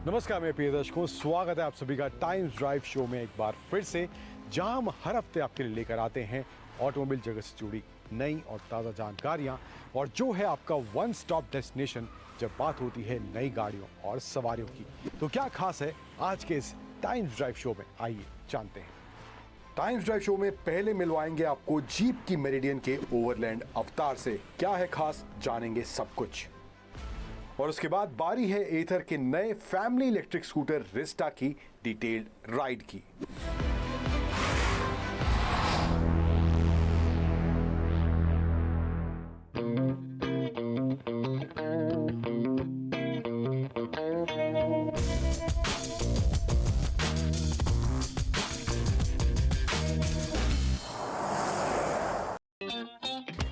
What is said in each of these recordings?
नमस्कार मेरे प्रिय दर्शकों, स्वागत है आप सभी का टाइम्स ड्राइव शो में एक बार फिर से, जहां हम हर हफ्ते आपके लिए लेकर आते हैं ऑटोमोबाइल जगत से जुड़ी नई और ताज़ा जानकारियां, और जो है आपका वन स्टॉप डेस्टिनेशन जब बात होती है नई गाड़ियों और सवारियों की। तो क्या खास है आज के इस टाइम्स ड्राइव शो में, आइए जानते हैं। टाइम्स ड्राइव शो में पहले मिलवाएंगे आपको जीप की मेरिडियन के ओवरलैंड अवतार से। क्या है खास, जानेंगे सब कुछ। और उसके बाद बारी है एथर के नए फैमिली इलेक्ट्रिक स्कूटर रिस्टा की डिटेल्ड राइड की।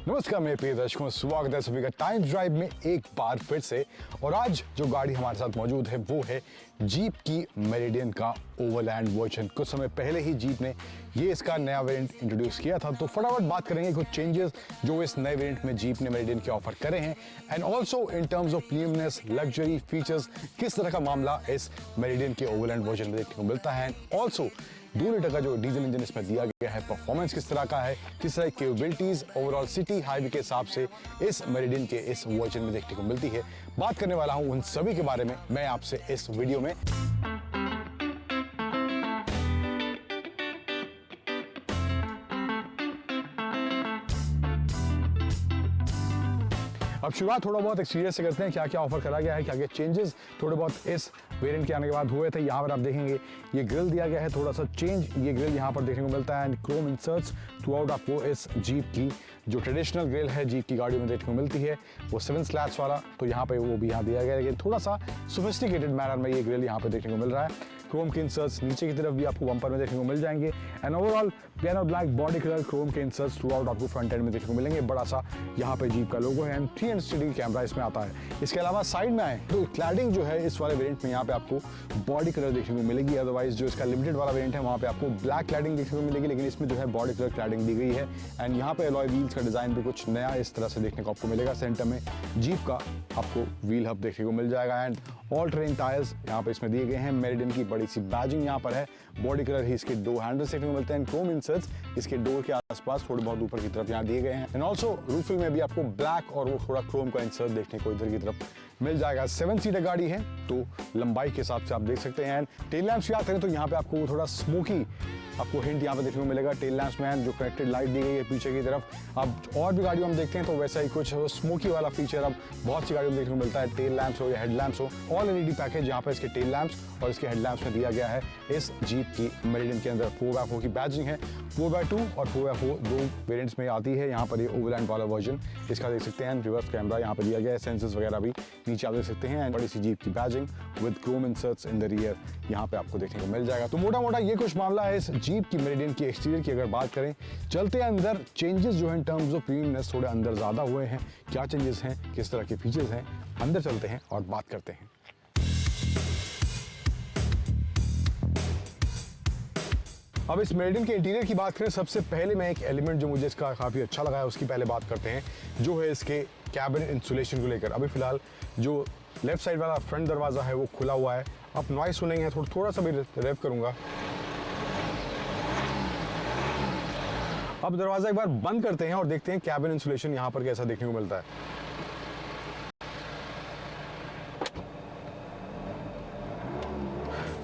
नमस्कार मेरे प्रिय दर्शकों, स्वागत है सभी का टाइम्स ड्राइव में एक बार फिर से। और आज जो गाड़ी हमारे साथ मौजूद है वो है जीप की मेरिडियन का ओवरलैंड वर्जन। कुछ समय पहले ही जीप ने ये इसका नया वेरिएंट इंट्रोड्यूस किया था, तो फटाफट बात करेंगे कुछ चेंजेस जो इस नए वेरिएंट में जीप ने मेरिडियन के ऑफर करे हैं, and also in terms of premiumness, luxury, features, किस तरह का मामला इस मेरिडियन के ओवरलैंड वर्जन में देखने को मिलता है। एंड ऑल्सो 2 लीटर का जो डीजल इंजन इसमें दिया गया है, परफॉर्मेंस किस तरह का है, किस तरह की कैपेबिलिटीज ओवरऑल सिटी हाईवे के हिसाब से इस मेरिडियन के इस वर्जन में देखने को मिलती है। बात करने वाला हूं उन सभी के बारे में मैं आपसे इस वीडियो में। अब शुरुआत थोड़ा बहुत एक्सटीरियर से करते हैं, क्या क्या ऑफर करा गया है, क्या क्या चेंजेस थोड़े बहुत इस वेरिएंट के आने के बाद हुए थे। यहाँ पर आप देखेंगे ये ग्रिल दिया गया है, थोड़ा सा चेंज ये ग्रिल यहाँ पर देखने को मिलता है, and Chrome inserts through out आपको इस जीप की जो ट्रेडिशनल ग्रिल है जीप की गाड़ियों में देखने को मिलती है वो 7 स्लैट्स वाला, तो यहाँ पे वो भी यहाँ दिया गया है, लेकिन थोड़ा सा सोफिस्टिकेटेड मैनर में ये ग्रिल यहाँ पे देखने को मिल रहा है। क्रोम के इंसर्ट्स नीचे की तरफ भी आपको बम्पर में देखने को मिल जाएंगे, and overall piano black body colour Chrome के इंसर्ट्स थ्रू आउट आपको फ्रंट एंड में देखने को मिलेंगे। बड़ा सा यहाँ पे जीप का लोगो है, एंड 360 डिग्री कैमरा इसमें आता है। इसके अलावा साइड में आए तो क्लैडिंग जो है इस वाले वेरिएंट में यहाँ पे आपको बॉडी कलर देखने को मिलेगी। अदरवाइज जो इसका लिमिटेड वाला वेरिएंट है वहाँ पे आपको ब्लैक क्लैडिंग देखने को मिलेगी, लेकिन इसमें जो है बॉडी कलर क्लैडिंग दी गई है। एंड यहाँ पे अलॉय व्हील्स का डिजाइन भी कुछ नया इस तरह से देखने को आपको मिलेगा। सेंटर में जीप का आपको व्हील हब देखने को मिल जाएगा, एंड ऑल टेरेन टायर्स यहाँ पे इसमें दिए गए हैं। मेरिडियन की बड़ी सी बैजिंग यहाँ पर है। बॉडी कलर ही इसके 2 हैंडल्स देखने को मिलते हैं। क्रोम इंसर्ट्स इसके डोर के आसपास थोड़े बहुत ऊपर की तरफ यहाँ दिए गए हैं, एंड ऑल्सो रूफिंग में भी आपको ब्लैक और वो थोड़ा क्रोम का इंसर्ट देखने को इधर की तरफ मिल जाएगा। 7 सीटर गाड़ी है तो लंबाई के हिसाब से आप देख सकते हैं। टेल लैंप्स की बात करें तो यहाँ पे आपको थोड़ा स्मोकी आपको हिंट यहाँ पे देखने को मिलेगा। टेल लैंप्स में जो कनेक्टेड लाइट दी गई है पीछे की तरफ। अब और भी गाड़ियों में देखते हैं तो वैसा ही कुछ स्मोकी वाला फीचर अब बहुत सी गाड़ियों में देखने को मिलता है। टेल लैंप्स हो या हेड लैंप्स हो, ऑल एलईडी पैकेज यहाँ पे इसके टेल लैंप्स और इसके हेड लैंप्स में दिया गया है। इस जीप की मेरिडियन के अंदर 4x4 की बैजिंग है। 4x2 और 4x4 2 वेरिएंट्स में आती है। यहाँ पर ये ओवरलैंड वाला वर्जन इसका देख सकते हैं। रिवर्स कैमरा यहाँ पे दिया गया है, सेंसर्स वगैरह भी नीचे आप देख सकते हैं। बड़ी सी जीप की badging with Chrome inserts in the rear यहाँ पे आपको देखने को मिल जाएगा। तो मोटा मोटा ये कुछ मामला है इस जीप की मेरिडियन की एक्सटीरियर की। अगर बात करें चलते हैं अंदर, चेंजेस जो है इन टर्म्स ऑफ प्रीमियमनेस थोड़े अंदर ज्यादा हुए हैं। क्या चेंजेस हैं, किस तरह के फीचर्स हैं, अंदर चलते हैं और बात करते हैं। अब इस मेरिडियन के इंटीरियर की बात करें, सबसे पहले मैं एक एलिमेंट जो मुझे इसका काफ़ी अच्छा लगा है उसकी पहले बात करते हैं, जो है इसके कैबिन इंसुलेशन को लेकर। अभी फिलहाल जो लेफ्ट साइड वाला फ्रंट दरवाज़ा है वो खुला हुआ है। आप नॉइस सुनेंगे, थोड़ा सा भी रेव करूँगा। अब दरवाज़ा एक बार बंद करते हैं और देखते हैं कैबिन इंसुलेशन यहाँ पर कैसा देखने को मिलता है।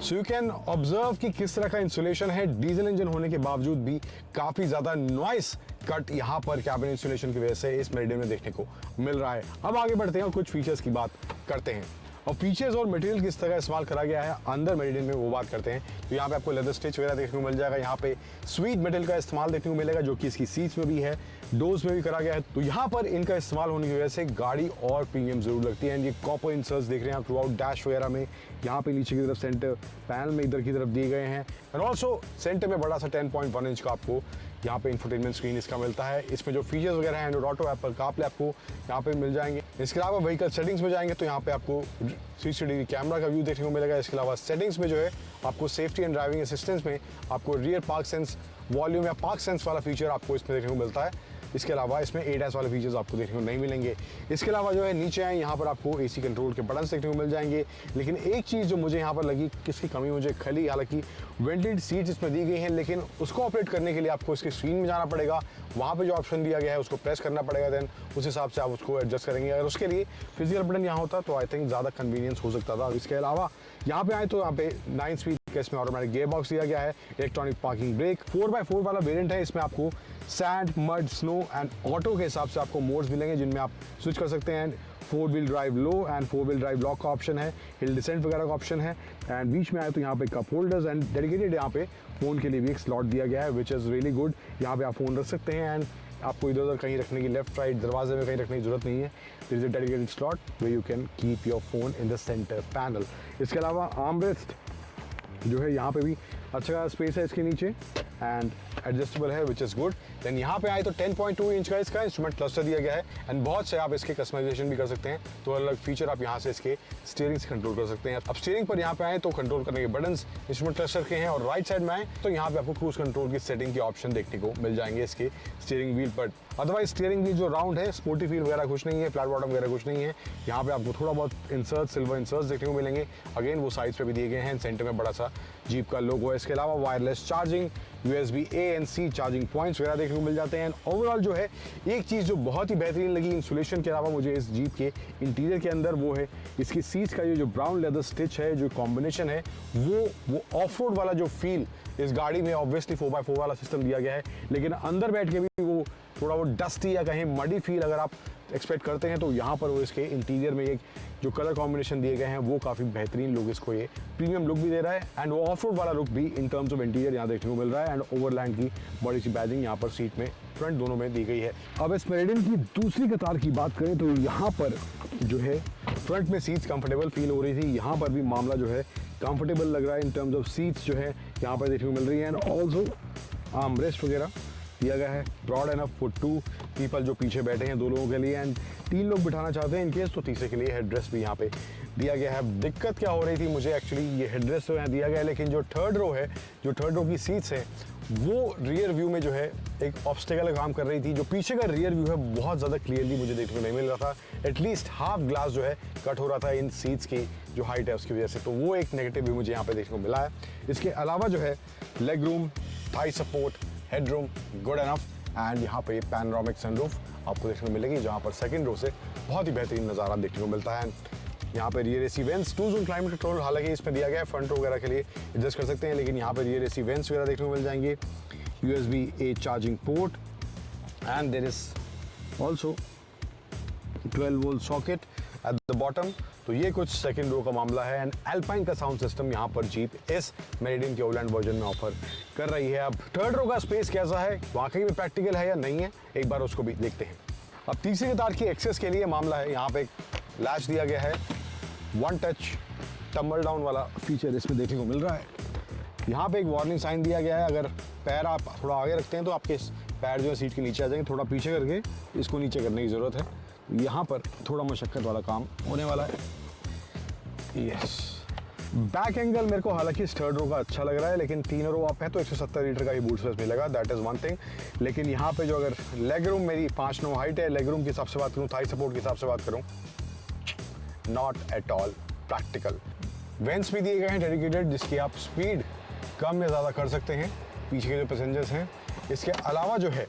सो यू कैन ऑब्जर्व कि किस तरह का इंसुलेशन है। डीजल इंजन होने के बावजूद भी काफी ज्यादा नॉइस कट यहाँ पर कैबिन इंसुलेशन की वजह से इस मेरिडियन में देखने को मिल रहा है। अब आगे बढ़ते हैं और कुछ फीचर्स की बात करते हैं, और फीचर्स और मटेरियल किस तरह इस्तेमाल करा गया है अंदर मेरिडियन में वो बात करते हैं। तो यहाँ पे आपको लेदर स्टिच वगैरह देखने को मिल जाएगा। यहाँ पे स्वीट मेटल का इस्तेमाल देखने को मिलेगा जो कि इसकी सीट्स में भी है, डोर्स में भी करा गया है। तो यहाँ पर इनका इस्तेमाल होने की वजह से गाड़ी और प्रीमियम जरूर लगती है। एंड ये कॉपर इंसर्ट्स देख रहे हैं आप थ्रू आउट डैश वगैरह में। यहाँ पे नीचे की तरफ सेंटर पैनल में इधर की तरफ दिए गए हैं, एंड ऑल्सो सेंटर में बड़ा सा 10.1 इंच का आपको यहाँ पे इंफोटेनमेंट स्क्रीन इसका मिलता है। इसमें जो फीचर्स वगैरह हैं एंड्रॉइड ऑटो, एप्पल कारप्ले आपको यहाँ पे मिल जाएंगे। इसके अलावा व्हीकल सेटिंग्स में जाएंगे तो यहाँ पे आपको 360 डिग्री कैमरा का व्यू देखने को मिलेगा। इसके अलावा सेटिंग्स में जो है आपको सेफ्टी एंड ड्राइविंग असिस्टेंस में आपको रियर पार्क सेंस वॉल्यूम या पार्क सेंस वाला फीचर आपको इसमें देखने को मिलता है। इसके अलावा इसमें ADAS वाले फीचर्स आपको देखने को नहीं मिलेंगे। इसके अलावा जो है नीचे आए यहाँ पर आपको AC कंट्रोल के बटन देखने को मिल जाएंगे। लेकिन एक चीज़ जो मुझे यहाँ पर लगी, किसकी कमी मुझे खली, हालांकि वेंटेड सीट्स इसमें दी गई हैं, लेकिन उसको ऑपरेट करने के लिए आपको इसकी स्क्रीन में जाना पड़ेगा। वहाँ पे जो ऑप्शन दिया गया है उसको प्रेस करना पड़ेगा, देन उस हिसाब से आप उसको एडजस्ट करेंगे। अगर उसके लिए फिजिकल बटन यहाँ होता तो आई थिंक ज़्यादा कन्वीनियंस हो सकता था। इसके अलावा यहाँ पे आए तो यहाँ पे 9 स्पीड का इसमें ऑटोमेटिक गियर बॉक्स दिया गया है, इलेक्ट्रॉनिक पार्किंग ब्रेक, 4x4 वाला वेरिएंट है। इसमें आपको sand, mud, snow and auto के हिसाब से आपको मोड्स मिलेंगे जिनमें आप स्विच कर सकते हैं। 4 wheel drive low and 4 wheel drive lock का ऑप्शन है, हिल डिसेंट वगैरह का ऑप्शन है। एंड बीच में आए तो यहाँ पे कप होल्डर्स एंड डेडिकेटेड यहाँ पे फ़ोन के लिए भी एक स्लॉट दिया गया है, विच इज़ रियली गुड। यहाँ पे आप फ़ोन रख सकते हैं एंड आपको इधर उधर कहीं रखने की, लेफ्ट राइट दरवाजे में कहीं रखने की जरूरत नहीं है। There is a dedicated slot where you can keep your phone in the centre panel. इसके अलावा आर्मरेस्ट जो है यहाँ पे भी अच्छा स्पेस है इसके नीचे एंड एडजस्टेबल है, विच इज़ गुड। देन यहाँ पे आए तो 10.2 इंच का इसका इंस्ट्रूमेंट क्लस्टर दिया गया है एंड बहुत से आप इसके कस्टमाइजेशन भी कर सकते हैं। तो अलग फीचर आप यहाँ से इसके स्टीयरिंग से कंट्रोल कर सकते हैं। अब स्टीयरिंग पर यहाँ पे आए तो कंट्रोल करने के बटन्स इंस्ट्रूमेंट क्लस्टर के हैं, और राइट साइड में आए तो यहाँ पे आपको क्रूज कंट्रोल की सेटिंग के ऑप्शन देखने को मिल जाएंगे इसके स्टीयरिंग व्हील पर। अदरवाइज स्टीयरिंग व्हील जो राउंड है, स्पोर्टी फील वगैरह कुछ नहीं है, फ्लैट बॉटम वगैरह कुछ नहीं है। यहाँ पे आपको थोड़ा बहुत इंसर्ट, सिल्वर इंसर्ट्स देखने को मिलेंगे, अगेन वो साइड्स पे भी दिए गए हैं। सेंटर में बड़ा सा जीप का लोगो है। इसके अलावा wireless charging, USB A and C charging points वगैरह देखने को मिल जाते हैं। ओवरऑल जो है एक चीज़ जो बहुत ही बेहतरीन लगी इंसुलेशन के अलावा मुझे इस जीप के इंटीरियर के अंदर, वो है इसकी सीट्स का ये जो ब्राउन लेदर स्टिच है, जो कॉम्बिनेशन है, वो ऑफ रोड वाला जो फील इस गाड़ी में ऑब्वियसली 4x4 वाला सिस्टम दिया गया है, लेकिन अंदर बैठ के भी वो थोड़ा वो डस्टी या कहीं मडी फील अगर आप एक्सपेक्ट करते हैं तो यहाँ पर वो इसके इंटीरियर में एक जो कलर कॉम्बिनेशन दिए गए हैं वो काफ़ी बेहतरीन लुक, इसको ये प्रीमियम लुक भी दे रहा है एंड वो ऑफ रोड वाला लुक भी इन टर्म्स ऑफ इंटीरियर यहाँ देखने को मिल रहा है। एंड ओवरलैंड की बड़ी सी बैजिंग यहाँ पर सीट में फ्रंट दोनों में दी गई है। अब इस मेरिडियन की दूसरी कतार की बात करें तो यहाँ पर जो है फ्रंट में सीट्स कंफर्टेबल फील हो रही थी, यहाँ पर भी मामला जो है कंफर्टेबल लग रहा है इन टर्म्स ऑफ सीट्स जो है यहाँ पर देखने को मिल रही है। एंड ऑल्सो आर्मरेस्ट वगैरह दिया गया है, ब्रॉड एनफ फॉर 2 पीपल जो पीछे बैठे हैं 2 लोगों के लिए, एंड 3 लोग बिठाना चाहते हैं इनकेस तो तीसरे के लिए हेडरेस्ट भी यहाँ पे दिया गया है। दिक्कत क्या हो रही थी मुझे एक्चुअली, ये हेडरेस्ट तो यहाँ दिया गया है लेकिन जो थर्ड रो है, जो थर्ड रो की सीट्स हैं वो रियर व्यू में जो है एक ऑब्स्टेकल काम कर रही थी। जो पीछे का रियर व्यू है बहुत ज़्यादा क्लियरली मुझे देखने को नहीं मिल रहा था, एटलीस्ट हाफ ग्लास जो है कट हो रहा था इन सीट्स की जो हाइट है उसकी वजह से, तो वो एक नेगेटिव व्यू मुझे यहाँ पे देखने को मिला है। इसके अलावा जो है leg room, Thai support, headroom good enough and यहाँ पे पैनोरामिक सनरूफ आपको देखने को मिलेगी, जहाँ पर सेकंड रो से बहुत ही बेहतरीन नज़ारा देखने को मिलता है। यहाँ पे rear AC vents, 2 zone climate control हालांकि इसमें दिया गया है, फ्रंट रो वगैरह के लिए एडजस्ट कर सकते हैं, लेकिन यहाँ पे रियर AC वेंट्स वगैरह देखने को मिल जाएंगे। USB A charging port and there is also 12 volt socket at the bottom. तो ये कुछ सेकंड रो का मामला है एंड एल्पाइन का साउंड सिस्टम यहाँ पर जीप इस मेरिडियन के ओवरलैंड वर्जन में ऑफर कर रही है। अब थर्ड रो का स्पेस कैसा है, वाकई में प्रैक्टिकल है या नहीं है, एक बार उसको भी देखते हैं। अब तीसरी कतार की एक्सेस के लिए मामला है, यहाँ पे एक लैच दिया गया है, 1 टच टम्बल डाउन वाला फीचर इसमें देखने को मिल रहा है। यहाँ पे एक वार्निंग साइन दिया गया है, अगर पैर आप थोड़ा आगे रखते हैं तो आपके पैर जो है सीट के नीचे आ जाएंगे, थोड़ा पीछे करके इसको नीचे करने की ज़रूरत है। यहाँ पर थोड़ा मशक्क़त वाला काम होने वाला है। यस, बैक एंगल मेरे को हालांकि इस थर्ड रो का अच्छा लग रहा है, लेकिन 3 रो आप है तो 170 लीटर का ही बूट स्पेस मिलेगा, दैट इज़ वन थिंग। लेकिन यहाँ पे जो अगर लेग रूम, मेरी 5'9" हाइट है, लेग रूम के हिसाब से बात करूँ, थाई सपोर्ट के हिसाब से बात करूँ, not at all practical. Vents भी दिए गए हैं डेडिकेटेड, जिसकी आप स्पीड कम या ज़्यादा कर सकते हैं पीछे के जो पैसेंजर्स हैं। इसके अलावा जो है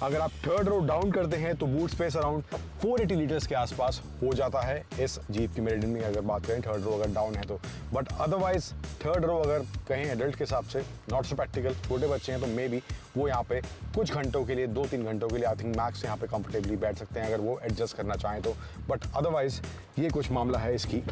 अगर आप थर्ड रो डाउन करते हैं तो बूट स्पेस अराउंड 480 लीटर्स के आसपास हो जाता है इस जीप की मेरिडियन में, अगर बात करें थर्ड रो अगर डाउन है तो। बट अदरवाइज थर्ड रो अगर कहें एडल्ट के हिसाब से नॉट सो प्रैक्टिकल, छोटे बच्चे हैं तो मे बी वो यहाँ पे कुछ घंटों के लिए, 2-3 घंटों के लिए आई थिंक मैक्स यहाँ पे कंफर्टेबली बैठ सकते हैं अगर वो एडजस्ट करना चाहें तो। बट अदरवाइज ये कुछ मामला है इसकी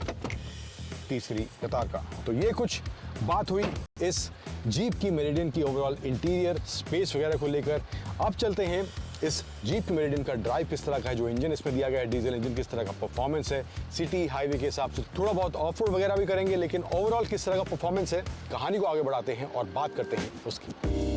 तीसरी कतार का। तो ये कुछ बात हुई इस जीप की मेरिडियन की ओवरऑल इंटीरियर स्पेस वगैरह को लेकर। अब चलते हैं इस जीप की मेरिडियन का ड्राइव किस तरह का है, जो इंजन इसमें दिया गया है डीजल इंजन, किस तरह का परफॉर्मेंस है, सिटी हाईवे के हिसाब से थोड़ा बहुत ऑफ रोड वगैरह भी करेंगे, लेकिन ओवरऑल किस तरह का परफॉर्मेंस है, कहानी को आगे बढ़ाते हैं और बात करते हैं उसकी।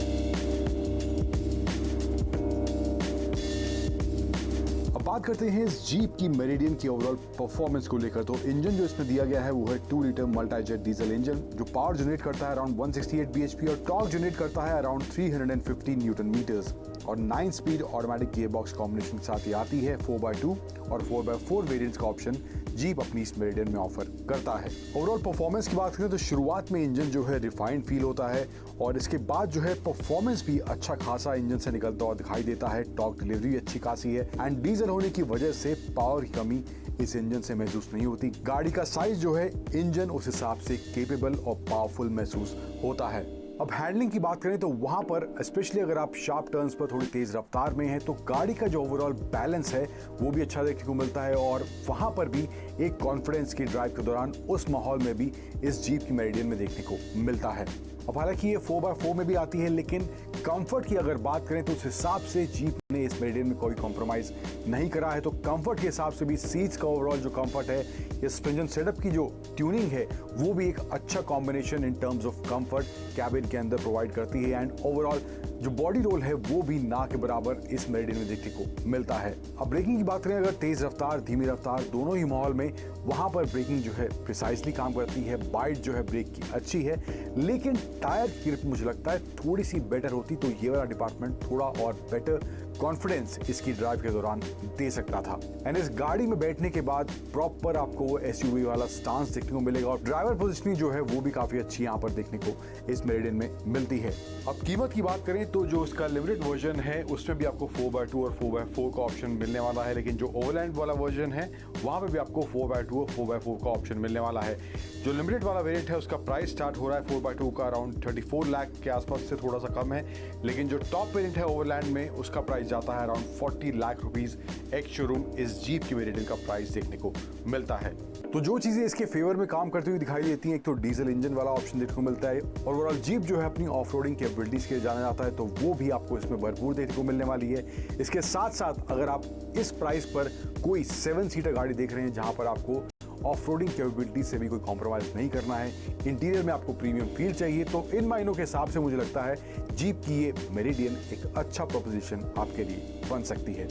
बात करते हैं इस जीप की मेरिडियन की ओवरऑल परफॉर्मेंस को लेकर। तो इंजन जो इसमें दिया गया है वो है 2 लीटर मल्टी-जेट डीजल इंजन, जो पावर जनरेट करता है अराउंड 168 bhp और टॉर्क जनरेट करता है अराउंड 350 न्यूटन मीटर्स। और 9 स्पीड ऑटोमेटिक गियरबॉक्स कॉम्बिनेशन के साथ ये आती है। 4x2 और 4x4 वेरिएंट्स का ऑप्शन जीप अपनी इस मेरिडियन में ऑफर करता है। ओवरऑल परफॉर्मेंस की बात करें तो शुरुआत में इंजन जो है रिफाइंड फील होता है और इसके बाद जो है परफॉर्मेंस भी अच्छा खासा इंजन से निकलता हुआ दिखाई देता है। टॉर्क डिलीवरी अच्छी खासी है एंड डीजल होने की वजह से पावर की कमी इस इंजन से महसूस नहीं होती। गाड़ी का साइज जो है इंजन उस हिसाब से केपेबल और पावरफुल महसूस होता है। अब हैंडलिंग की बात करें तो वहां पर स्पेशली अगर आप शार्प टर्न्स पर थोड़ी तेज रफ्तार में हैं तो गाड़ी का जो ओवरऑल बैलेंस है वो भी अच्छा देखने को मिलता है और वहां पर भी एक कॉन्फिडेंस की ड्राइव के दौरान उस माहौल में भी इस जीप की मेरिडियन में देखने को मिलता है। अब हालांकि ये 4x4 में भी आती है लेकिन कंफर्ट की अगर बात करें तो उस हिसाब से जीप ने इस मेरिडियन में कोई कॉम्प्रोमाइज नहीं करा है। तो कंफर्ट के हिसाब से भी सीट्स का ओवरऑल जो कंफर्ट है, ये सस्पेंशन सेटअप की जो ट्यूनिंग है वो भी एक अच्छा combination in terms of comfort cabin के अंदर प्रोवाइड करती है एंड ओवरऑल जो बॉडी रोल है वो भी ना के बराबर इस मेरिडियन में देखने को मिलता है। अब ब्रेकिंग की बात करें अगर तेज रफ्तार धीमी रफ्तार दोनों ही माहौल में वहां पर ब्रेकिंग जो है प्रिसाइसली काम करती है। बाइट जो है ब्रेक की अच्छी है लेकिन टायर की ग्रिप मुझे लगता है थोड़ी सी बेटर होती तो ये वाला डिपार्टमेंट थोड़ा और बेटर कॉन्फिडेंस इसकी ड्राइव के दौरान दे सकता था। एंड इस गाड़ी में बैठने के बाद प्रॉपर आपको एसयूवी वाला स्टांस देखने को मिलेगा और ड्राइवर पोजीशनिंग जो है वो भी काफी अच्छी यहाँ पर देखने को इस मेरिडियन में मिलती है। अब कीमत की बात करें तो जो इसका लिमिटेड वर्जन है उसमें भी आपको 4x2 और 4x4 का ऑप्शन मिलने वाला है लेकिन जो ओवरलैंड वाला वर्जन है वहां पे भी आपको 4x2 और 4x4 का ऑप्शन मिलने वाला है। जो लिमिटेड वाला वेरिएंट है उसका प्राइस स्टार्ट हो रहा है 4x2 का अराउंड 34 लाख के आसपास से थोड़ा सा कम है लेकिन जो टॉप वेरिएंट है ओवरलैंड में उसका प्राइस जाता है around 40 lakh rupees. Ex showroom इस जीप की वेरिएंट का प्राइस देखने को मिलता है। तो जो चीजें इसके फेवर में काम करती हुई दिखाई देती हैं, एक तो डीजल इंजन वाला ऑप्शन देखने को मिलता है और ओवरऑल जीप जो है अपनी ऑफ रोडिंग कैपेबिलिटीज के लिए जाना जाता है तो वो भी आपको इसमें भरपूर देखने को मिलने वाली है। इसके साथ साथ अगर आप इस प्राइस पर कोई 7 सीटर गाड़ी देख रहे हैं जहां पर आपको ऑफ रोडिंग कैपेबिलिटी से भी कोई कॉम्प्रोमाइज नहीं करना है, इंटीरियर में आपको प्रीमियम फील चाहिए, तो इन मायनों के हिसाब से मुझे लगता है जीप की ये मेरिडियन एक अच्छा प्रोपोजिशन आपके लिए बन सकती है।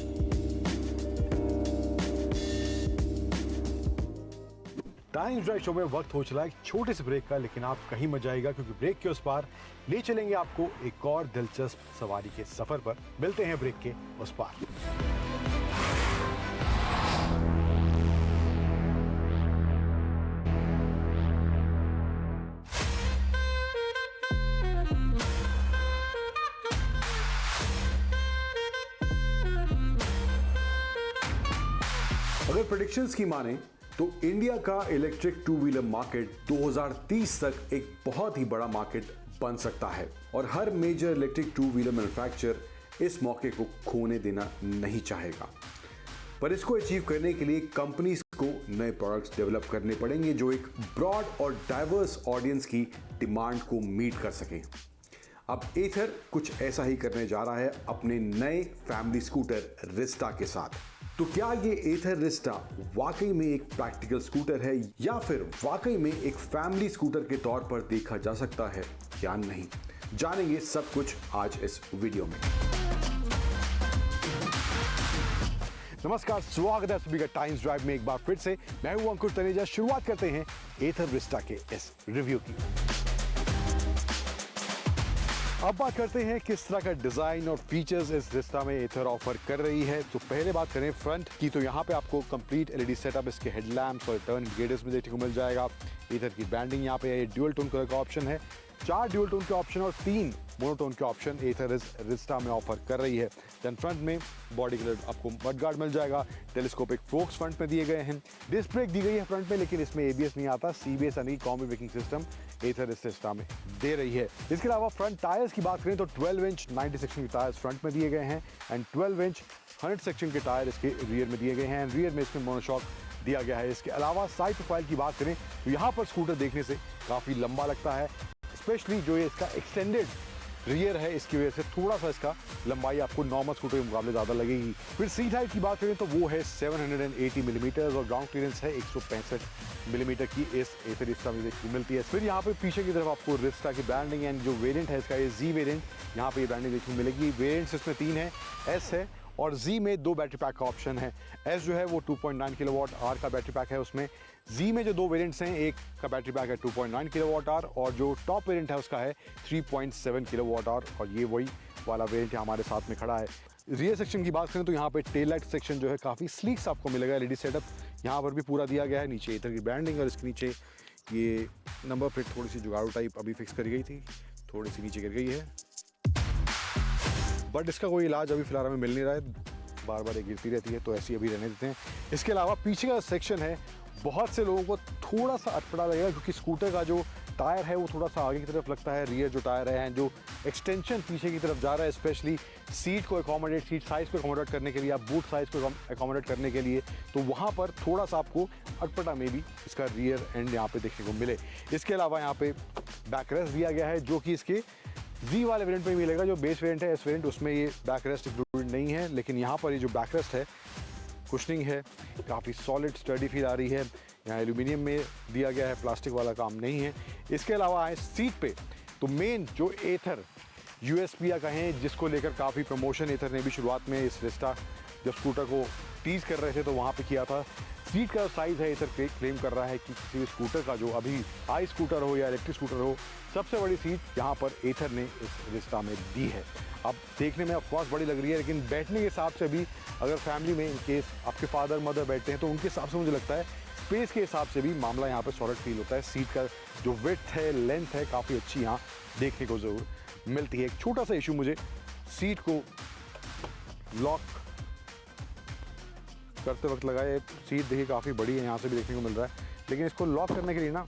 टाइम्स ड्राइव शो में वक्त हो चला एक छोटे से ब्रेक का, लेकिन आप कहीं मत जाइएगा क्योंकि ब्रेक के उस पार ले चलेंगे आपको एक और दिलचस्प सवारी के सफर पर। मिलते हैं ब्रेक के उस पार। अगर प्रेडिक्शंस की माने तो इंडिया का इलेक्ट्रिक टू व्हीलर मार्केट 2030 तक एक बहुत ही बड़ा मार्केट बन सकता है और हर major electric two wheeler manufacturer इस मौके को खोने देना नहीं चाहेगा। पर इसको अचीव करने के लिए कंपनीज को नए प्रोडक्ट्स डेवलप करने पड़ेंगे जो एक ब्रॉड और डाइवर्स ऑडियंस की डिमांड को मीट कर सकें। अब एथर कुछ ऐसा ही करने जा रहा है अपने नए फैमिली स्कूटर रिस्टा के साथ। तो क्या ये एथर रिस्टा वाकई में एक प्रैक्टिकल स्कूटर है या फिर वाकई में एक फैमिली स्कूटर के तौर पर देखा जा सकता है या नहीं, जानेंगे सब कुछ आज इस वीडियो में। नमस्कार, स्वागत है सभी का टाइम्स ड्राइव में एक बार फिर से। मैं हूं अंकुर तनेजा। शुरुआत करते हैं एथर रिस्टा के इस रिव्यू की। अब बात करते हैं किस तरह का डिजाइन और फीचर्स इस रिस्टा में एथर ऑफर कर रही है। तो पहले बात करें फ्रंट की, तो यहाँ पे आपको कंप्लीट एलईडी सेटअप इसके हेडलैम्प्स और टर्न इंडिकेटर्स में देखने को मिल जाएगा। एथर की ब्रांडिंग यहाँ पे है, ड्यूअल टोन कलर का ऑप्शन है, 4 ड्यूअल टोन के ऑप्शन और 3 मोनोटोन के ऑप्शन एथर इस रिस्टा में ऑफर कर रही है। देन फ्रंट में बॉडी कलर आपको मडगार्ड मिल जाएगा, टेलीस्कोपिक फोक्स फ्रंट में दिए गए हैं, डिस्क ब्रेक दी गई है फ्रंट में लेकिन इसमें एबीएस नहीं आता, सीबीएस यानी कॉम्बी ब्रेकिंग सिस्टम एथर इस रिस्टा में दे रही है। इसके अलावा फ्रंट टायर्स की बात करें तो 12 इंच 90 सेक्शन के टायर्स फ्रंट में दिए गए हैं एंड 12 इंच 100 सेक्शन के टायर इसके रियर में दिए गए हैं। रियर में इसमें मोनोशॉक दिया गया है। इसके अलावा साइड प्रोफाइल की बात करें तो यहाँ पर स्कूटर देखने से काफी लंबा लगता है, स्पेशली जो ये इसका एक्सटेंडेड रियर है इसकी वजह से थोड़ा सा इसका लंबाई आपको नॉर्मल स्कूटर के मुकाबले ज़्यादा लगेगी। फिर सीट हाइट की बात करें तो वो है 780 मिलीमीटर और ग्राउंड क्लियरेंस है 165 मिलीमीटर की इस एथर रिस्टा में देखने को मिलती है। फिर यहाँ पे पीछे की तरफ आपको रिस्टा की ब्रांडिंग एंड जो वेरिएंट है इसका ये जी वेरिएंट, यहाँ पे ये ब्रांडिंग देखने को मिलेगी। वेरिएंट्स इसमें 3 है, एस है और जी में 2 बैटरी पैक का ऑप्शन है। एस जो है वो 2.9 किलोवाट आवर का बैटरी पैक है उसमें। जी में जो 2 वेरिएंट्स हैं, एक का बैटरी पैक है 2.9 किलोवाट आवर और जो टॉप वेरिएंट है उसका है 3.7 किलोवाट आवर और ये वही वाला वेरिएंट हमारे साथ में खड़ा है। रियर सेक्शन की बात करें तो यहाँ पे टेल लाइट सेक्शन जो है काफ़ी स्लीक सा आपको मिलेगा। एलईडी सेटअप यहाँ पर भी पूरा दिया गया है। नीचे एथर की ब्रांडिंग और इसके नीचे ये नंबर प्लेट थोड़ी सी जुगाड़ू टाइप अभी फिक्स करी गई थी, थोड़ी सी नीचे गिर गई है, बट इसका कोई इलाज अभी फिलहाल हमें मिल नहीं रहा है, बार बार ये गिरती रहती है, तो ऐसी अभी रहने देते हैं। इसके अलावा पीछे का सेक्शन है, बहुत से लोगों को थोड़ा सा अटपटा लगेगा क्योंकि स्कूटर का जो टायर है वो थोड़ा सा आगे की तरफ लगता है। रियर जो टायर है जो एक्सटेंशन पीछे की तरफ जा रहा है, स्पेशली सीट को अकोमोडेट, सीट साइज़ को अकोमोडेट करने के लिए, आप बूट साइज़ को अकोमोडेट करने के लिए, तो वहाँ पर थोड़ा सा आपको अटपटा में भी इसका रियर एंड यहाँ पे देखने को मिले। इसके अलावा यहाँ पे बैक रेस्ट दिया गया है जो कि इसके जी वाले वेरिएंट में मिलेगा। जो बेस वेरिएंट है, एस वेरिएंट, उसमें ये बैक रेस्ट इंक्लूडेड नहीं है, लेकिन यहाँ पर ये जो बैक रेस्ट है, कुशनिंग है, काफ़ी सॉलिड स्टडी फील आ रही है। यहाँ एल्यूमिनियम में दिया गया है, प्लास्टिक वाला काम नहीं है। इसके अलावा आए सीट पे, तो मेन जो एथर यूएसपी या कहें जिसको लेकर काफ़ी प्रमोशन एथर ने भी शुरुआत में इस रिस्टा जब स्कूटर को टीज़ कर रहे थे तो वहाँ पे किया था। सीट का साइज़ है, एथर क्लेम कर रहा है कि किसी भी स्कूटर का जो अभी आई स्कूटर हो या इलेक्ट्रिक स्कूटर हो, सबसे बड़ी सीट यहाँ पर एथर ने इस रिस्टा में दी है। अब देखने में ऑफकोर्स बड़ी लग रही है, लेकिन बैठने के हिसाब से भी अगर फैमिली में इन केस आपके फादर मदर बैठते हैं तो उनके हिसाब से मुझे लगता है स्पेस के हिसाब से भी मामला यहाँ पर सॉलिड फील होता है। सीट का जो विड्थ है, लेंथ है, काफ़ी अच्छी यहाँ देखने को ज़रूर मिलती है। एक छोटा सा इशू मुझे सीट को लॉक करते वक्त लगा है। सीट देखिए काफ़ी बड़ी है, यहाँ से भी देखने को मिल रहा है, लेकिन इसको लॉक करने के लिए ना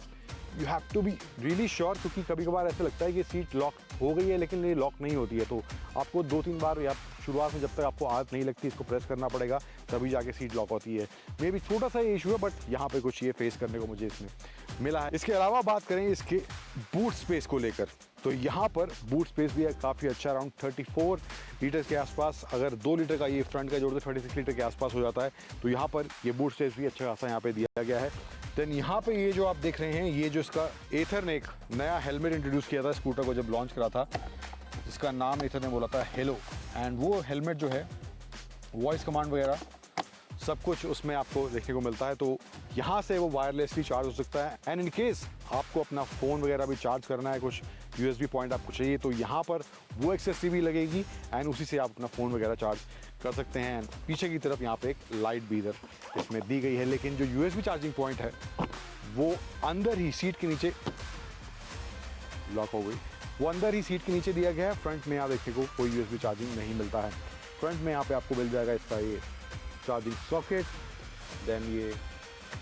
you have to be really sure, क्योंकि कभी कभार ऐसा लगता है कि सीट लॉक हो गई है लेकिन ये लॉक नहीं होती है, तो आपको 2-3 बार या शुरुआत में जब तक आपको आदत नहीं लगती इसको प्रेस करना पड़ेगा, तभी जाके सीट लॉक होती है। मे भी छोटा सा ये इशू है, बट यहाँ पे कुछ ये फेस करने को मुझे इसमें मिला है। इसके अलावा बात करें इसके बूट स्पेस को लेकर, तो यहाँ पर बूट स्पेस भी है काफ़ी अच्छा, अराउंड 34 लीटर के आसपास। अगर 2 लीटर का ये फ्रंट का जोड़ दे 36 लीटर के आसपास हो जाता है, तो यहाँ पर ये बूट स्पेस भी अच्छा खासा यहाँ पे दिया गया है। देन यहाँ पे ये जो आप देख रहे हैं, ये जो इसका एथर ने एक नया हेलमेट इंट्रोड्यूस किया था स्कूटर को जब लॉन्च करा था, जिसका नाम एथर ने बोला था हेलो, एंड वो हेलमेट जो है वॉइस कमांड वगैरह सब कुछ उसमें आपको देखने को मिलता है। तो यहाँ से वो वायरलेसली चार्ज हो सकता है, एंड इन केस आपको अपना फ़ोन वगैरह भी चार्ज करना है, कुछ USB पॉइंट आपको चाहिए, तो यहाँ पर वो एक्सेसरी भी लगेगी एंड उसी से आप अपना फ़ोन वगैरह चार्ज कर सकते हैं। पीछे की तरफ यहाँ पे एक लाइट भी इधर इसमें दी गई है, लेकिन जो USB चार्जिंग पॉइंट है वो अंदर ही सीट के नीचे लॉक हो गई, वो अंदर ही सीट के नीचे दिया गया है। फ्रंट में यहाँ देखने को कोई USB चार्जिंग नहीं मिलता है। फ्रंट में यहाँ पे आपको मिल जाएगा इसका ये चार्जिंग सॉकेट, देन ये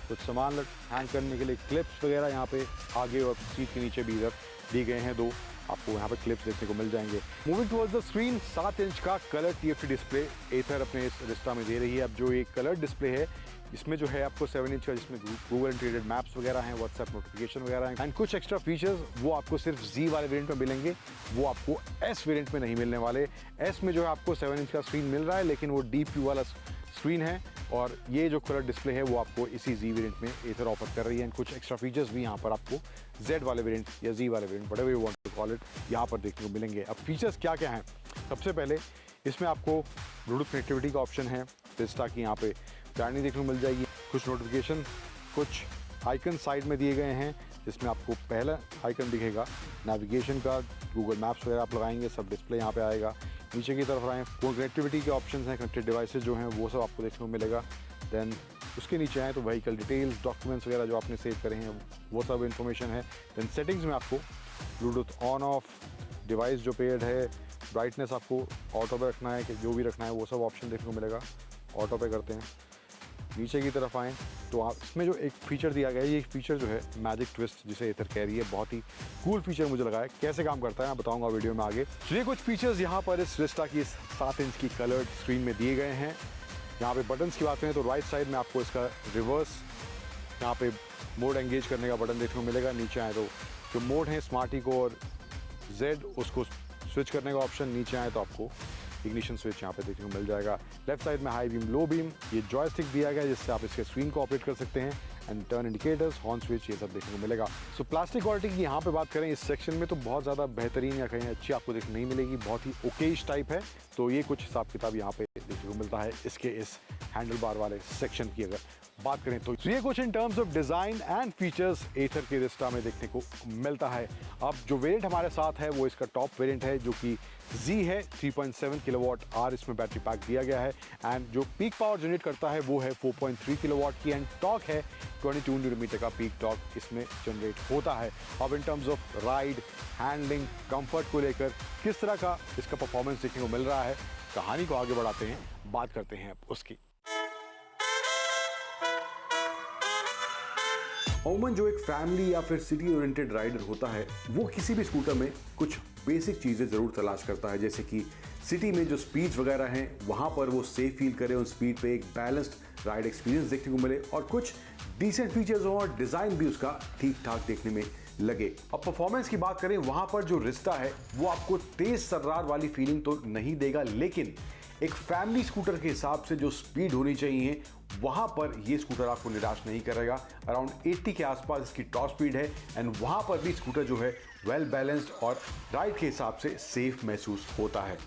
कुछ सामान हैंग करने के लिए क्लिप्स वगैरह यहाँ पे आगे और सीट के नीचे भी इधर दी गए हैं, 2 आपको यहाँ पे क्लिप्स देखने को मिल जाएंगे। Moving towards the screen, 7 inch का कलर TFT डिस्प्ले एथर अपने इस रिस्टा में दे रही है। अब जो एक कलर डिस्प्ले है इसमें जो है आपको 7 इंच का, जिसमें गूगल इंटीग्रेटेड मैप्स वगैरह हैं, व्हाट्सएप नोटिफिकेशन वगैरह हैं, एंड कुछ एक्स्ट्रा फीचर्स वो आपको सिर्फ Z वाले वेरिएंट में मिलेंगे, वो आपको S वेरिएंट में नहीं मिलने वाले। S में जो है आपको 7 इंच का स्क्रीन मिल रहा है, लेकिन वो DPU वाला स्क्रीन है, और ये जो कलर डिस्प्ले है वो आपको इसी Z वेरिएंट में एथर ऑफर कर रही है। एंड कुछ एक्स्ट्रा फीचर्स भी यहाँ पर आपको Z वाले वेरिएंट या Z वाले variant, whatever you want to call it, यहाँ पर देखने को मिलेंगे। अब फीचर्स क्या क्या हैं? सबसे पहले इसमें आपको ब्लूटूथ कनेक्टिविटी का ऑप्शन है, रिस्टा की यहाँ पे ब्रांडिंग देखने को मिल जाएगी। कुछ नोटिफिकेशन, कुछ आइकन साइड में दिए गए हैं, जिसमें आपको पहला आइकन दिखेगा नेविगेशन का, गूगल मैप्स वगैरह आप लगाएंगे सब डिस्प्ले यहाँ पे आएगा। नीचे की तरफ आएँ, फोन कनेक्टिविटी के ऑप्शंस हैं, कनेक्टेड डिवाइसेस जो हैं वो सब आपको देखने को मिलेगा। देन उसके नीचे आए तो व्हीकल डिटेल्स, डॉक्यूमेंट्स वगैरह जो आपने सेव करे हैं वो सब इन्फॉर्मेशन है। देन सेटिंग्स में आपको ब्लूटूथ ऑन ऑफ, डिवाइस जो पेयर्ड है, ब्राइटनेस आपको ऑटो पे रखना है कि जो भी रखना है वो सब ऑप्शन देखने को मिलेगा, ऑटो पे करते हैं। नीचे की तरफ आएँ तो आप इसमें जो एक फ़ीचर दिया गया है, ये फीचर जो है मैजिक ट्विस्ट जिसे एथर कह रही है, बहुत ही कूल फीचर मुझे लगा है। कैसे काम करता है मैं बताऊंगा वीडियो में आगे। तो ये कुछ फीचर्स यहाँ पर इस रिस्टा की 7 इंच की कलर्ड स्क्रीन में दिए गए हैं। यहाँ पे बटन्स की बात करें तो राइट साइड में आपको इसका रिवर्स, यहाँ पे मोड एंगेज करने का बटन देखने को मिलेगा। नीचे आए तो जो मोड है स्मार्ट इको और Z, उसको स्विच करने का ऑप्शन। नीचे आए तो आपको इग्निशन स्विच यहाँ पे देखने को मिल जाएगा। लेफ्ट साइड में हाई बीम, लो बीम, ये जॉयस्टिक दिया गया है जिससे आप इसके स्क्रीन को ऑपरेट कर सकते हैं, and turn indicators, horn switch, ये सब देखने को मिलेगा। सो प्लास्टिक क्वालिटी की यहाँ पे बात करें इस सेक्शन में तो बहुत ज़्यादा बेहतरीन या कहीं अच्छी आपको देखने नहीं मिलेगी, बहुत ही ओकेश टाइप है। तो ये कुछ हिसाब किताब यहाँ पे देखने को मिलता है इसके इस हैंडल बार वाले सेक्शन की अगर बात करें तो ये कुछ in terms of design and features Ather के रिस्टा में देखने को मिलता है। अब जो वेरिएंट हमारे साथ है वो इसका टॉप वेरिएंट है जो कि Z है। 3.7 किलोवाट आवर इसमें बैटरी पैक दिया गया है एंड जो पीक पावर जनरेट करता है वो है 4.3 किलोवाट की एंड टॉर्क है 22 न्यूटन का पीक टॉर्क इसमें जनरेट होता है। अब इन terms of ride, handling, comfort को लेकर किस तरह का इसका परफॉर्मेंस देखने को मिल रहा है, कहानी को आगे बढ़ाते हैं, बात करते हैं उसकी। अमूमन जो एक फैमिली या फिर सिटी ओरिएंटेड राइडर होता है वो किसी भी स्कूटर में कुछ बेसिक चीज़ें ज़रूर तलाश करता है, जैसे कि सिटी में जो स्पीड्स वगैरह हैं वहाँ पर वो सेफ फील करे, उन स्पीड पे एक बैलेंस्ड राइड एक्सपीरियंस देखने को मिले और कुछ डिसेंट फीचर्स हो और डिज़ाइन भी उसका ठीक ठाक देखने में लगे। अब परफॉर्मेंस की बात करें, वहाँ पर जो रिस्टा है वो आपको तेज़ सर्रार वाली फीलिंग तो नहीं देगा, लेकिन एक फैमिली स्कूटर के हिसाब से जो स्पीड होनी चाहिए वहां पर ये स्कूटर आपको निराश नहीं करेगा। अराउंड 80 के आसपास इसकी टॉप स्पीड है एंड वहां पर भी स्कूटर जो है वेल बैलेंस्ड और राइड के हिसाब से सेफ महसूस होता है।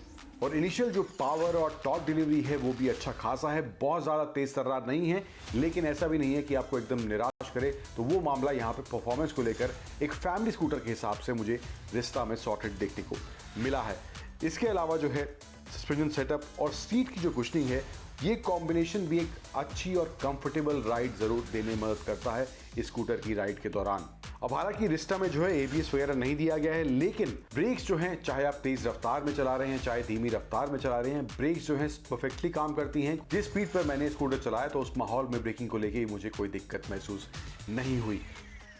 और इनिशियल जो पावर और टॉर्क डिलीवरी है वो भी अच्छा खासा है, बहुत ज़्यादा तेज तर्रार नहीं है, लेकिन ऐसा भी नहीं है कि आपको एकदम निराश करे। तो वो मामला यहाँ पे परफॉर्मेंस को लेकर एक फैमिली स्कूटर के हिसाब से मुझे रिस्टा में सॉर्टेड देखने को मिला है। इसके अलावा जो है सस्पेंशन सेटअप और सीट की जो कुशनिंग है, ये कॉम्बिनेशन भी एक अच्छी और कंफर्टेबल राइड ज़रूर देने में मदद करता है इस स्कूटर की राइड के दौरान। अब हालांकि रिस्टा में जो है ABS वगैरह नहीं दिया गया है, लेकिन ब्रेक्स जो हैं, चाहे आप तेज़ रफ्तार में चला रहे हैं चाहे धीमी रफ्तार में चला रहे हैं, ब्रेक्स जो हैं परफेक्टली काम करती हैं। जिस स्पीड पर मैंने स्कूटर चलाया तो उस माहौल में ब्रेकिंग को लेके मुझे कोई दिक्कत महसूस नहीं हुई।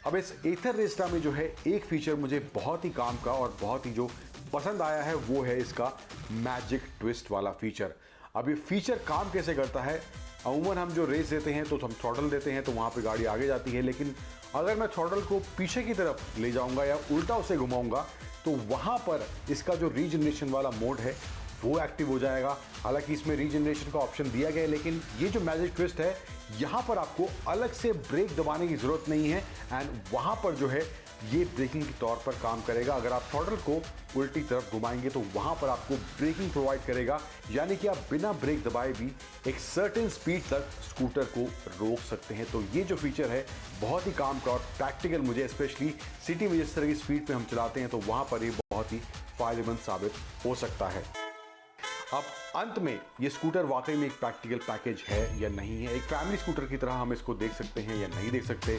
अब इस एथर रिस्टा में जो है एक फीचर मुझे बहुत ही काम का और बहुत ही जो पसंद आया है वो है इसका मैजिक ट्विस्ट वाला फीचर। अब ये फीचर काम कैसे करता है, अमूमन हम जो रेस देते हैं तो हम थ्रॉटल देते हैं तो वहाँ पे गाड़ी आगे जाती है, लेकिन अगर मैं थ्रॉटल को पीछे की तरफ ले जाऊँगा या उल्टा उसे घुमाऊँगा तो वहाँ पर इसका जो रीजनरेशन वाला मोड है वो एक्टिव हो जाएगा। हालांकि इसमें रीजनरेशन का ऑप्शन दिया गया है, लेकिन ये जो मैजिक ट्विस्ट है यहाँ पर आपको अलग से ब्रेक दबाने की ज़रूरत नहीं है एंड वहाँ पर जो है ये ब्रेकिंग के तौर पर काम करेगा। अगर आप थ्रॉटल को उल्टी तरफ घुमाएंगे तो वहाँ पर आपको ब्रेकिंग प्रोवाइड करेगा, यानी कि आप बिना ब्रेक दबाए भी एक सर्टेन स्पीड तक स्कूटर को रोक सकते हैं। तो ये जो फीचर है बहुत ही काम का और प्रैक्टिकल मुझे स्पेशली सिटी में जिस तरह की स्पीड पे हम चलाते हैं तो वहाँ पर ये बहुत ही फायदेमंद साबित हो सकता है। अब अंत में ये स्कूटर वाकई में एक प्रैक्टिकल पैकेज है या नहीं है, एक फैमिली स्कूटर की तरह हम इसको देख सकते हैं या नहीं देख सकते।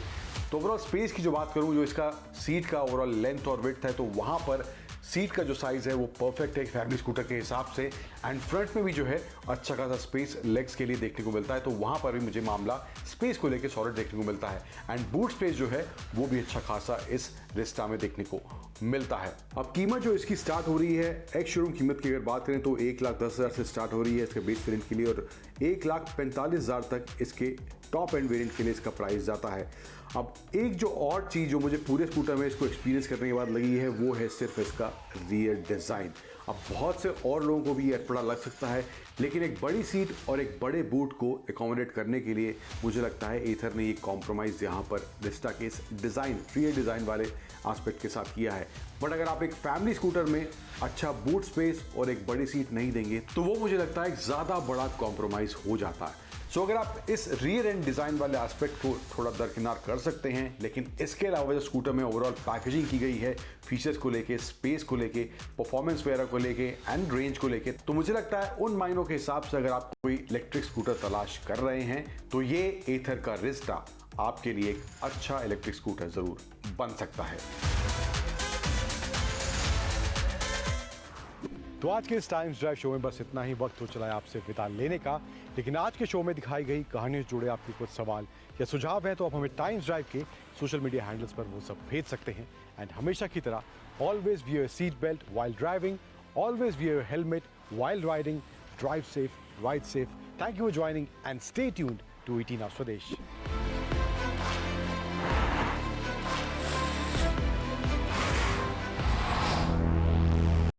तो ओवरऑल स्पेस की जो बात करूं, जो इसका सीट का ओवरऑल लेंथ और विड्थ है तो वहां पर सीट का जो साइज़ है वो परफेक्ट है एक फैमिली स्कूटर के हिसाब से एंड फ्रंट में भी जो है अच्छा खासा स्पेस लेग्स के लिए देखने को मिलता है, तो वहाँ पर भी मुझे मामला स्पेस को लेकर सॉलिड देखने को मिलता है एंड बूट स्पेस जो है वो भी अच्छा खासा इस रिस्टा में देखने को मिलता है। अब कीमत जो इसकी स्टार्ट हो रही है, एक्स शोरूम कीमत की अगर बात करें तो 1,10,000 से स्टार्ट हो रही है इसके बेस वेरिएंट के लिए और 1,45,000 तक इसके टॉप एंड वेरिएंट के लिए इसका प्राइस जाता है। अब एक जो और चीज़ जो मुझे पूरे स्कूटर में इसको एक्सपीरियंस करने के बाद लगी है वो है सिर्फ इसका रियर डिज़ाइन। अब बहुत से और लोगों को भी अटपटा लग सकता है, लेकिन एक बड़ी सीट और एक बड़े बूट को एकोमोडेट करने के लिए मुझे लगता है एथर ने ये कॉम्प्रोमाइज़ यहाँ पर रिस्टा के इस डिज़ाइन, रियर डिज़ाइन वाले एस्पेक्ट के साथ किया है। बट अगर आप एक फैमिली स्कूटर में अच्छा बूट स्पेस और एक बड़ी सीट नहीं देंगे तो वो मुझे लगता है ज़्यादा बड़ा कॉम्प्रोमाइज़ हो जाता है। सो अगर आप इस रियर एंड डिज़ाइन वाले एस्पेक्ट को थोड़ा दरकिनार कर सकते हैं, लेकिन इसके अलावा जो स्कूटर में ओवरऑल पैकेजिंग की गई है फीचर्स को लेके, स्पेस को लेके, परफॉर्मेंस वगैरह को लेके एंड रेंज को लेके, तो मुझे लगता है उन मायनों के हिसाब से अगर आप कोई इलेक्ट्रिक स्कूटर तलाश कर रहे हैं तो ये एथर का रिस्टा आपके लिए एक अच्छा इलेक्ट्रिक स्कूटर ज़रूर बन सकता है। तो आज के इस टाइम्स ड्राइव शो में बस इतना ही। वक्त हो चला है आपसे विदा लेने का, लेकिन आज के शो में दिखाई गई कहानियों से जुड़े आपके कुछ सवाल या सुझाव हैं तो आप हमें टाइम्स ड्राइव के सोशल मीडिया हैंडल्स पर वो सब भेज सकते हैं। एंड हमेशा की तरह always wear your seat belt while driving, always wear your helmet while riding, drive safe, ride safe. Thank you for joining and stay tuned to 18 Hours Swadesh.